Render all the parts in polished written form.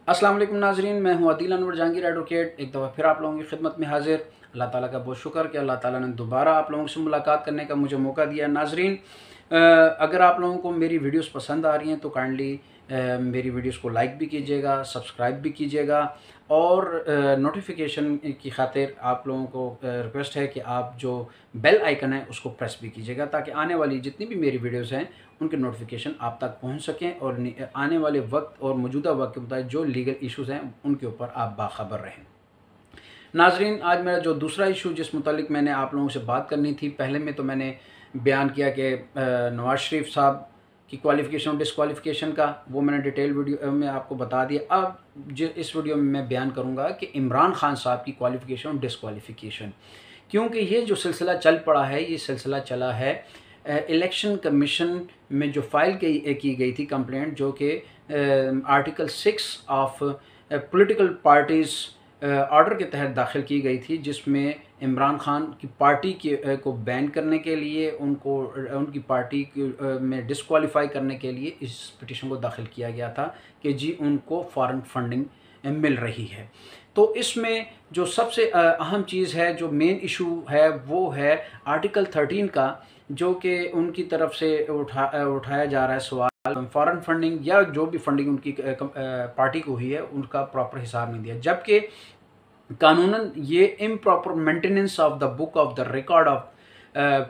अस्सलाम वालेकुम नाजरीन, मैं हूं आदिल अनवर जहांगीर एडवोकेट। एक दफ़ा फिर आप लोगों की खिदमत में हाजिर। अल्लाह ताला का बहुत शुक्र कि अल्लाह ताला ने दोबारा आप लोगों से मुलाकात करने का मुझे मौका दिया। नाजरीन, अगर आप लोगों को मेरी वीडियोस पसंद आ रही हैं तो काइंडली मेरी वीडियोस को लाइक भी कीजिएगा, सब्सक्राइब भी कीजिएगा और नोटिफिकेशन की खातिर आप लोगों को रिक्वेस्ट है कि आप जो बेल आइकन है उसको प्रेस भी कीजिएगा ताकि आने वाली जितनी भी मेरी वीडियोस हैं उनके नोटिफिकेशन आप तक पहुंच सकें और आने वाले वक्त और मौजूदा वक्त के मुताबिक जो लीगल इश्यूज़ हैं उनके ऊपर आप बाखबर रहें। नाजरीन, आज मेरा जो दूसरा इशू जिस मुतालिक मैंने आप लोगों से बात करनी थी, पहले में तो मैंने बयान किया कि नवाज़ शरीफ साहब की क्वालिफ़िकेशन और डिसक्वालिफ़िकेशन का, वो मैंने डिटेल वीडियो में आपको बता दिया। अब जो इस वीडियो में मैं बयान करूंगा कि इमरान खान साहब की क्वालिफ़िकेशन और डिसक्वालिफ़िकेशन, क्योंकि ये जो सिलसिला चल पड़ा है, ये सिलसिला चला है इलेक्शन कमीशन में जो फाइल की गई थी कंप्लेंट, जो कि article 6 of political parties order के तहत दाखिल की गई थी, जिसमें इमरान खान की पार्टी को बैन करने के लिए, उनकी पार्टी में डिसक्वालीफाई करने के लिए इस पिटीशन को दाखिल किया गया था कि जी उनको फॉरेन फंडिंग मिल रही है। तो इसमें जो सबसे अहम चीज़ है, जो मेन इशू है, वो है आर्टिकल 13 का, जो कि उनकी तरफ से उठाया जा रहा है सवाल। फॉरेन फंडिंग या जो भी फंडिंग उनकी पार्टी को हुई है उनका प्रॉपर हिसाब नहीं दिया, जबकि कानूनन ये improper maintenance of the book of the record of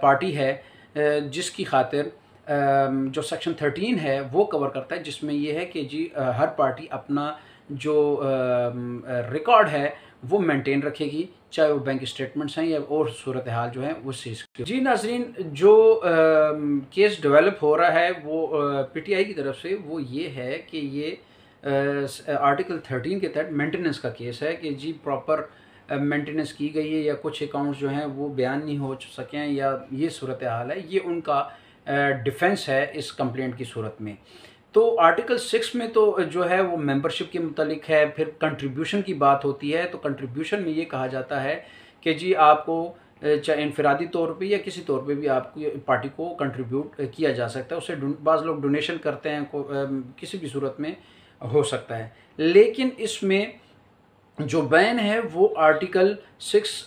party है, जिसकी खातिर जो सेक्शन 13 है वो कवर करता है, जिसमें ये है कि जी हर पार्टी अपना जो रिकॉर्ड है वो मेंटेन रखेगी, चाहे वो बैंक स्टेटमेंट्स हैं या और सूरत हाल जो है उस चीज़ की। जी नाजरीन, जो केस डेवलप हो रहा है वो पीटीआई की तरफ से वो ये है कि ये आर्टिकल 13 के तहत मेंटेनेंस का केस है कि जी प्रॉपर मेंटेनेंस की गई है या कुछ अकाउंट्स जो हैं वो बयान नहीं हो सके हैं या ये सूरत हाल है, ये उनका डिफेंस है इस कंप्लेंट की सूरत में। तो आर्टिकल 6 में तो जो है वो मेंबरशिप के मुतालिक है, फिर कंट्रीब्यूशन की बात होती है। तो कंट्रीब्यूशन में ये कहा जाता है कि जी आपको चाहे इनफरादी तौर पे या किसी तौर पे भी आपकी पार्टी को कंट्रीब्यूट किया जा सकता है। उससे बाज़ लोग डोनेशन करते हैं, किसी भी सूरत में हो सकता है। लेकिन इसमें जो बैन है वो आर्टिकल 6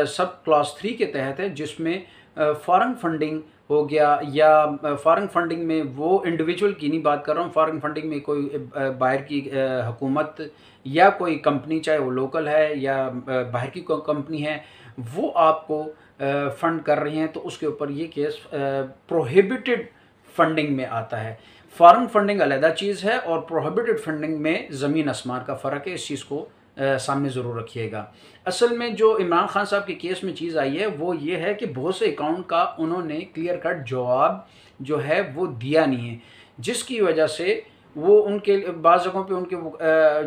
सब क्लॉज 3 के तहत है, जिसमें फॉरेन फंडिंग हो गया, या फॉरेन फंडिंग में वो इंडिविजुअल की नहीं बात कर रहा हूँ, फॉरेन फंडिंग में कोई बाहर की हुकूमत या कोई कंपनी, चाहे वो लोकल है या बाहर की कोई कंपनी है, वो आपको फंड कर रही हैं, तो उसके ऊपर ये केस प्रोहिबिटेड फंडिंग में आता है। फॉरेन फंडिंग अलग चीज़ है और प्रोहिबिटेड फंडिंग में ज़मीन आसमान का फ़र्क है। इस चीज़ को सामने ज़रूर रखिएगा। असल में जो इमरान खान साहब के केस में चीज़ आई है वो ये है कि बहुत से अकाउंट का उन्होंने क्लियर कट जवाब जो है वो दिया नहीं है, जिसकी वजह से वो उनके बाज़ जगहों पे उनके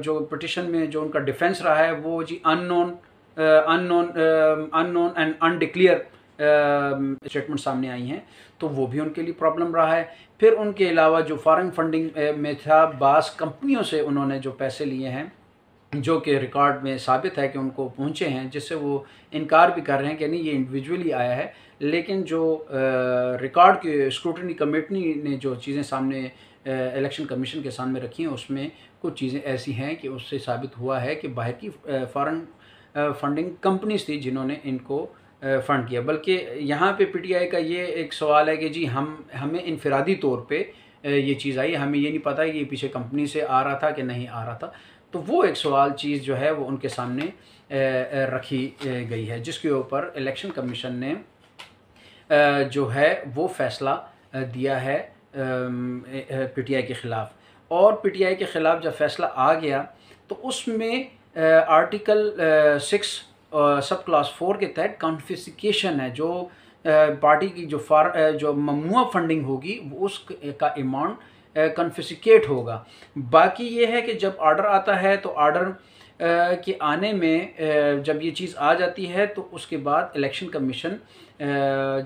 जो पिटिशन में जो उनका डिफेंस रहा है वो जी अननोन एंड अनडिक्लेयर स्टेटमेंट सामने आई हैं, तो वो भी उनके लिए प्रॉब्लम रहा है। फिर उनके अलावा जो फॉरेन फंडिंग में था, बास कंपनियों से उन्होंने जो पैसे लिए हैं, जो कि रिकॉर्ड में साबित है कि उनको पहुंचे हैं, जिससे वो इनकार भी कर रहे हैं कि नहीं ये इंडिविजुअली आया है, लेकिन जो रिकॉर्ड की स्क्रूटनी कमेटी ने जो चीज़ें सामने इलेक्शन कमीशन के सामने रखी हैं, उसमें कुछ चीज़ें ऐसी हैं कि उससे साबित हुआ है कि बाहर की फॉरेन फंडिंग कंपनीज थी जिन्होंने इनको फ़ंड किया। बल्कि यहाँ पे पीटीआई का ये एक सवाल है कि जी हमें इनफरादी तौर पे ये चीज़ आई, हमें ये नहीं पता कि ये पीछे कंपनी से आ रहा था कि नहीं आ रहा था। तो वो एक सवाल चीज़ जो है वो उनके सामने रखी गई है, जिसके ऊपर इलेक्शन कमीशन ने जो है वो फ़ैसला दिया है पीटीआई के ख़िलाफ़। और पीटीआई के ख़िलाफ़ जब फ़ैसला आ गया तो उसमें आर्टिकल 6 सब क्लास 4 के तहत कॉन्फिस्केशन है, जो पार्टी की जो ममनुआ फंडिंग होगी वो उसका अमाउंट कॉन्फिस्केट होगा। बाकी ये है कि जब ऑर्डर आता है तो ऑर्डर के आने में जब ये चीज़ आ जाती है तो उसके बाद इलेक्शन कमीशन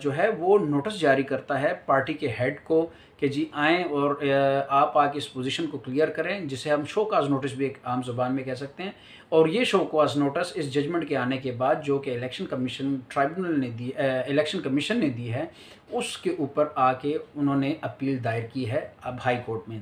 जो है वो नोटिस जारी करता है पार्टी के हेड को कि जी आएँ और आप आके इस पोजीशन को क्लियर करें, जिसे हम शो काज नोटिस भी एक आम ज़ुबान में कह सकते हैं। और ये शो काज नोटिस इस जजमेंट के आने के बाद जो कि इलेक्शन कमीशन ट्राइब्यूनल ने दी इलेक्शन कमीशन ने दी है, उसके ऊपर आके उन्होंने अपील दायर की है अब हाई कोर्ट में।